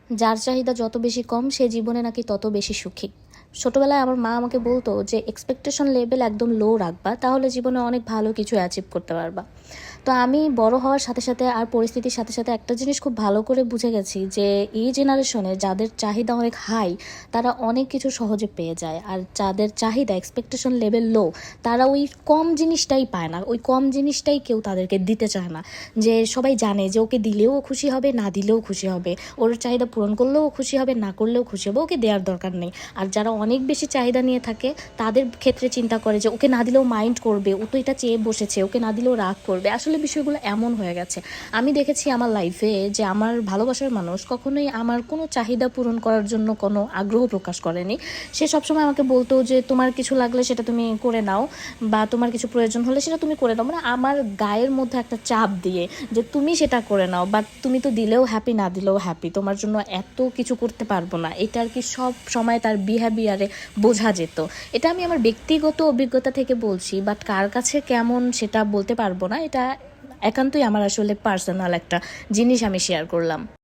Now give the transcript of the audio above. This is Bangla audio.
যার চাহিদা যত বেশি কম সে জীবনে নাকি তত বেশি সুখী। ছোটবেলায় আমার মা আমাকে বলতো যে এক্সপেকটেশন লেভেল একদম লো রাখবা, তাহলে জীবনে অনেক ভালো কিছু অ্যাচিভ করতে পারবা। তো আমি বড় হওয়ার সাথে সাথে আর পরিস্থিতির সাথে সাথে একটা জিনিস খুব ভালো করে বুঝে গেছি যে এই জেনারেশনে যাদের চাহিদা অনেক হাই তারা অনেক কিছু সহজে পেয়ে যায়, আর যাদের চাহিদা এক্সপেকটেশন লেভেল লো তারা ওই কম জিনিসটাই পায় না, ওই কম জিনিসটাই কেউ তাদেরকে দিতে চায় না। যে সবাই জানে যে ওকে দিলেও খুশি হবে, না দিলেও খুশি হবে, ওর চাহিদা পূরণ করলেও খুশি হবে, না করলেও খুশি হবে, ওকে দেওয়ার দরকার নেই। আর যারা অনেক বেশি চাহিদা নিয়ে থাকে তাদের ক্ষেত্রে চিন্তা করে যে ওকে না দিলেও মাইন্ড করবে, ও তো এটা চেয়ে বসেছে, ওকে না দিলেও রাগ করবে। আসলে বিষয়গুলো এমন হয়ে গেছে। আমি দেখেছি আমার লাইফে যে আমার ভালোবাসার মানুষ কখনোই আমার কোনো চাহিদা পূরণ করার জন্য কোনো আগ্রহ প্রকাশ করেনি। সে সবসময় আমাকে বলতো যে তোমার কিছু লাগলে সেটা তুমি করে নাও, বা তোমার কিছু প্রয়োজন হলে সেটা তুমি করে নাও, মানে আমার গায়ের মধ্যে একটা চাপ দিয়ে যে তুমি সেটা করে নাও, বাট তুমি তো দিলেও হ্যাপি, না দিলেও হ্যাপি, তোমার জন্য এত কিছু করতে পারবো না। এটা আর কি সব সময় তার বিহেভিয়ারে বোঝা যেত। এটা আমি আমার ব্যক্তিগত অভিজ্ঞতা থেকে বলছি, বাট কার কাছে কেমন সেটা বলতে পারবো না। এটা একান্তই আমার আসলে পার্সোনাল একটা জিনিস আমি শেয়ার করলাম।